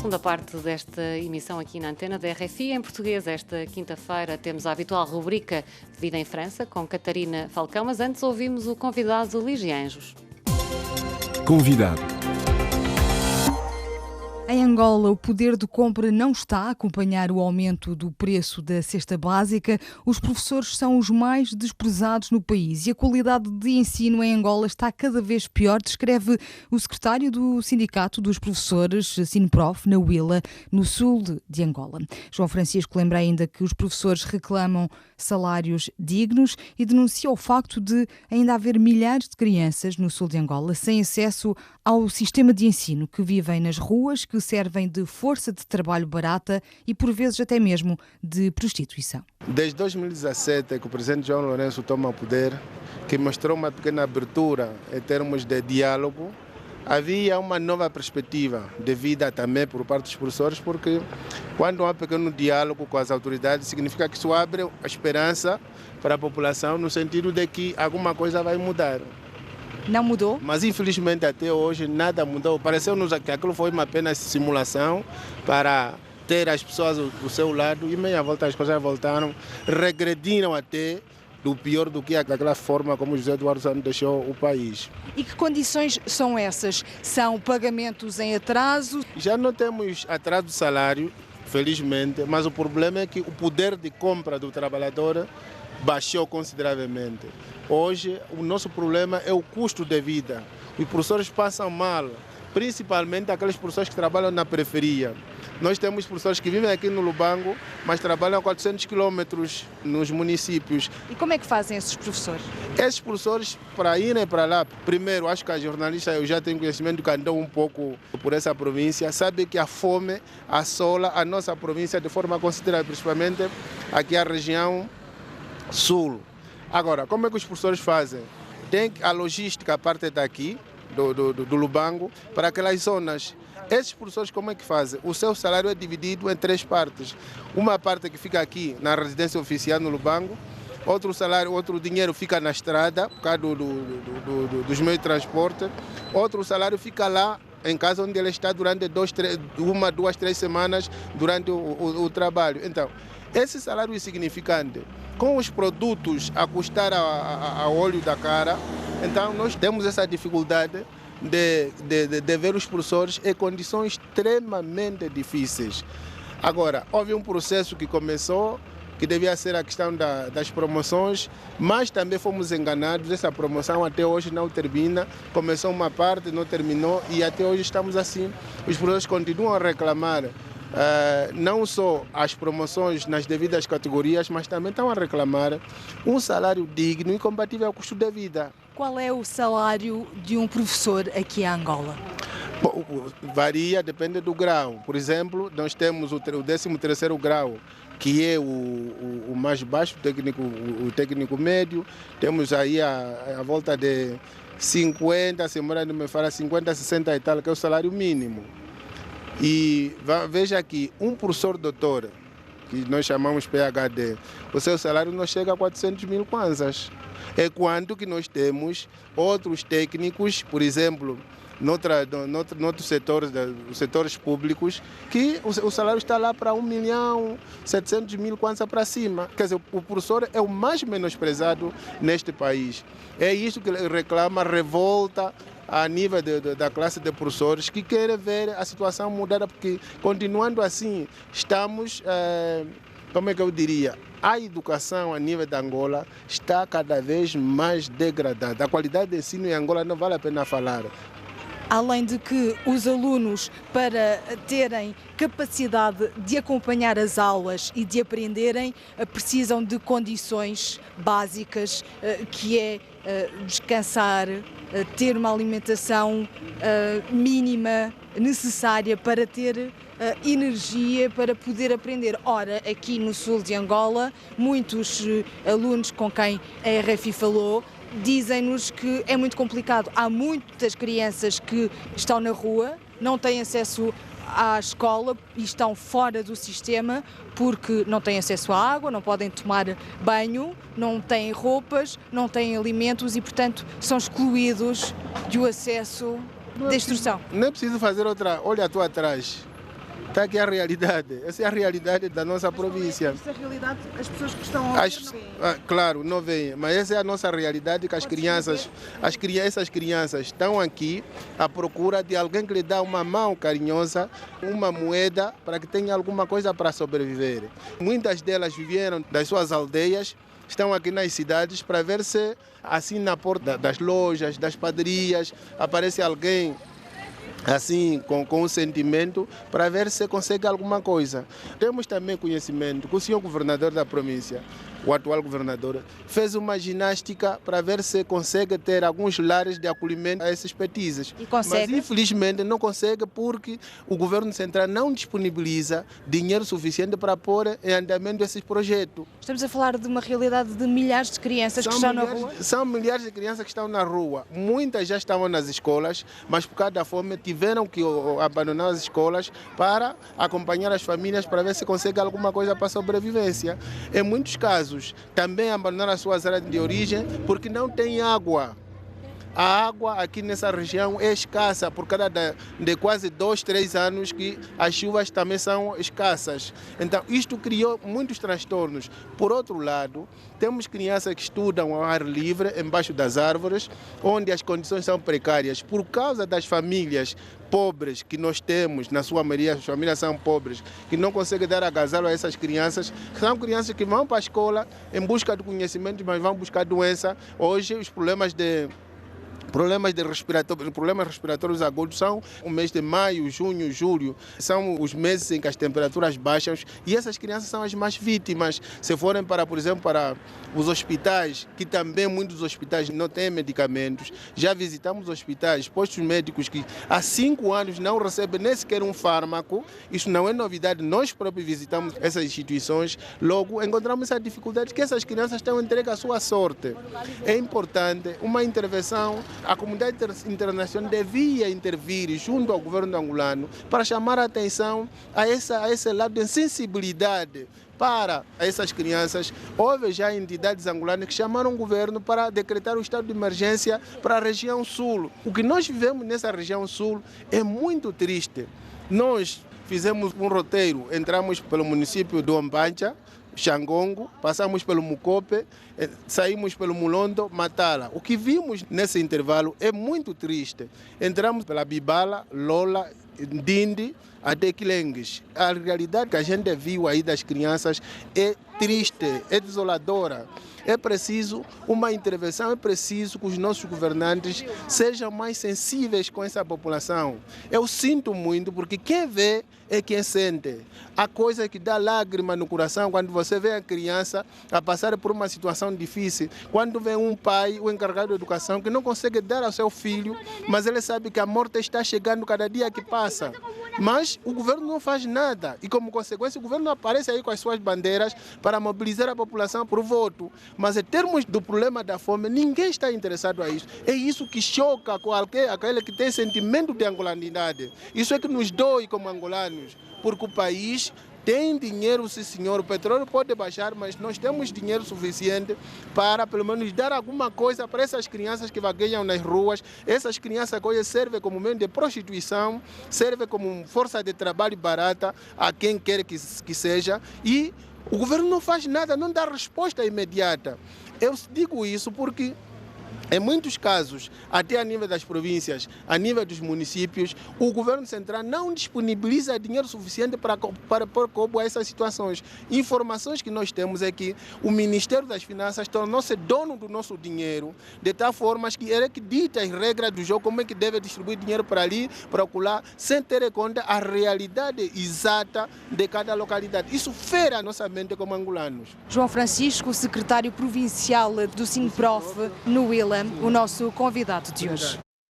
segunda parte desta emissão aqui na antena da RFI. Em português, esta quinta-feira, temos a habitual rubrica de Vida em França, com Catarina Falcão, mas antes ouvimos o convidado Ligianjos. Convidado. Em Angola, o poder de compra não está a acompanhar o aumento do preço da cesta básica. Os professores são os mais desprezados no país e a qualidade de ensino em Angola está cada vez pior, descreve o secretário do Sindicato dos Professores, Sinprof, na Huila, no sul de Angola. João Francisco lembra ainda que os professores reclamam salários dignos e denuncia o facto de ainda haver milhares de crianças no sul de Angola sem acesso ao sistema de ensino, que vivem nas ruas, que servem de força de trabalho barata e, por vezes, até mesmo de prostituição. Desde 2017 que o presidente João Lourenço toma o poder, que mostrou uma pequena abertura em termos de diálogo, havia uma nova perspectiva de vida também por parte dos professores, porque quando há um pequeno diálogo com as autoridades, significa que isso abre a esperança para a população no sentido de que alguma coisa vai mudar. Não mudou? Mas infelizmente até hoje nada mudou. Pareceu-nos que aquilo foi uma apenas simulação para ter as pessoas do seu lado e meia volta as coisas voltaram, regrediram até do pior do que aquela forma como José Eduardo Santos deixou o país. E que condições são essas? São pagamentos em atraso? Já não temos atraso de salário, felizmente, mas o problema é que o poder de compra do trabalhador baixou consideravelmente. Hoje, o nosso problema é o custo de vida. Os professores passam mal, principalmente aqueles professores que trabalham na periferia. Nós temos professores que vivem aqui no Lubango, mas trabalham a 400 quilômetros nos municípios. E como é que fazem esses professores? Esses professores, para irem para lá, primeiro, acho que a jornalista, eu já tenho conhecimento que andou um pouco por essa província, sabe que a fome assola a nossa província de forma considerável, principalmente aqui a região sul. Agora, como é que os professores fazem? Tem a logística, a parte daqui, do Lubango, para aquelas zonas. Esses professores como é que fazem? O seu salário é dividido em três partes. Uma parte que fica aqui na residência oficial no Lubango, outro salário, outro dinheiro fica na estrada, por causa dos meios de transporte, outro salário fica lá em casa onde ele está durante 2, 3 semanas durante o trabalho. Então, esse salário insignificante, com os produtos a custar a olho da cara, então nós temos essa dificuldade de ver os professores em condições extremamente difíceis. Agora, houve um processo que começou, que devia ser a questão das promoções, mas também fomos enganados, essa promoção até hoje não termina, começou uma parte, não terminou e até hoje estamos assim. Os professores continuam a reclamar não só as promoções nas devidas categorias, mas também estão a reclamar um salário digno e compatível ao custo da vida. Qual é o salário de um professor aqui em Angola? Bom, varia, depende do grau. Por exemplo, nós temos o 13º grau, que é o mais baixo, o técnico médio. Temos aí a volta de 50, se não me fala 50, 60 e tal, que é o salário mínimo. E veja aqui, um professor doutor, que nós chamamos PhD, o seu salário não chega a 400 mil kwanzas. É quanto que nós temos outros técnicos, por exemplo, noutros setores públicos, que o salário está lá para 1.700.000 kwanza para cima. Quer dizer, o professor é o mais menosprezado neste país. É isso que ele reclama, revolta a nível da classe de professores que querem ver a situação mudada, porque continuando assim, estamos, como é que eu diria, a educação a nível da Angola está cada vez mais degradada. A qualidade de ensino em Angola não vale a pena falar. Além de que os alunos, para terem capacidade de acompanhar as aulas e de aprenderem, precisam de condições básicas, que é descansar, ter uma alimentação mínima necessária para ter energia para poder aprender. Ora, aqui no sul de Angola, muitos alunos com quem a RFI falou dizem-nos que é muito complicado. Há muitas crianças que estão na rua, não têm acesso à escola e estão fora do sistema porque não têm acesso à água, não podem tomar banho, não têm roupas, não têm alimentos e, portanto, são excluídos do acesso da instrução. Não é preciso fazer outra. Olha a tua atrás. Está aqui a realidade. Essa é a realidade da nossa província. Essa realidade, as pessoas que estão a ouvir não veem. Claro, não veem, mas essa é a nossa realidade, que essas crianças estão aqui à procura de alguém que lhe dá uma mão carinhosa, uma moeda, para que tenha alguma coisa para sobreviver. Muitas delas vieram das suas aldeias, estão aqui nas cidades para ver se assim na porta das lojas, das padarias, aparece alguém assim, com um sentimento, para ver se consegue alguma coisa. Temos também conhecimento que o senhor governador da província, o atual governador, fez uma ginástica para ver se consegue ter alguns lares de acolhimento a esses petizes. E consegue? Mas infelizmente não consegue porque o governo central não disponibiliza dinheiro suficiente para pôr em andamento esses projetos. Estamos a falar de uma realidade de milhares de crianças que estão na rua? São milhares de crianças que estão na rua. Muitas já estavam nas escolas, mas por causa da fome tiveram que abandonar as escolas para acompanhar as famílias para ver se consegue alguma coisa para a sobrevivência. Em muitos casos, também abandonaram as suas áreas de origem porque não tem água. A água aqui nessa região é escassa por causa de quase 2, 3 anos que as chuvas também são escassas. Então, isto criou muitos transtornos. Por outro lado, temos crianças que estudam ao ar livre, embaixo das árvores, onde as condições são precárias. Por causa das famílias pobres que nós temos, na sua maioria as famílias são pobres, que não conseguem dar agasalho a essas crianças, são crianças que vão para a escola em busca de conhecimento, mas vão buscar doença. Hoje, os problemas respiratórios agudos são o mês de maio, junho, julho. São os meses em que as temperaturas baixam e essas crianças são as mais vítimas. Se forem por exemplo, para os hospitais, que também muitos hospitais não têm medicamentos. Já visitamos hospitais, postos médicos que há 5 anos não recebem nem sequer um fármaco. Isso não é novidade, nós próprios visitamos essas instituições. Logo, encontramos essa dificuldade que essas crianças estão entregues à sua sorte. É importante uma intervenção. A comunidade internacional devia intervir junto ao governo angolano para chamar a atenção a esse lado de sensibilidade para essas crianças. Houve já entidades angolanas que chamaram o governo para decretar o estado de emergência para a região sul. O que nós vivemos nessa região sul é muito triste. Nós fizemos um roteiro, entramos pelo município do Ombancha, Xangongo, passamos pelo Mucope, saímos pelo Mulondo, Matala. O que vimos nesse intervalo é muito triste. Entramos pela Bibala, Lola, Ndindi, até Quilengues. A realidade que a gente viu aí das crianças é triste, é desoladora. É preciso uma intervenção, é preciso que os nossos governantes sejam mais sensíveis com essa população. Eu sinto muito porque quem vê é quem sente. Há coisa que dá lágrima no coração quando você vê a criança a passar por uma situação difícil. Quando vê um pai, o encarregado de educação, que não consegue dar ao seu filho, mas ele sabe que a morte está chegando cada dia que passa. Mas o governo não faz nada e, como consequência, o governo aparece aí com as suas bandeiras para mobilizar a população por voto. Mas em termos do problema da fome, ninguém está interessado a isso. É isso que choca com aquele que tem sentimento de angolanidade. Isso é que nos dói como angolanos, porque o país tem dinheiro, sim senhor, o petróleo pode baixar, mas nós temos dinheiro suficiente para pelo menos dar alguma coisa para essas crianças que vagueiam nas ruas. Essas crianças que hoje servem como meio de prostituição, servem como força de trabalho barata a quem quer que seja, e o governo não faz nada, não dá resposta imediata. Eu digo isso porque em muitos casos, até a nível das províncias, a nível dos municípios, o governo central não disponibiliza dinheiro suficiente para pôr cabo a essas situações. Informações que nós temos é que o Ministério das Finanças tornou-se dono do nosso dinheiro, de tal forma que ele que dita as regras do jogo, como é que deve distribuir dinheiro para ali, para acolá, sem ter em conta a realidade exata de cada localidade. Isso fere a nossa mente como angolanos. João Francisco, secretário provincial do SINPROF, no Willa, o nosso convidado de hoje.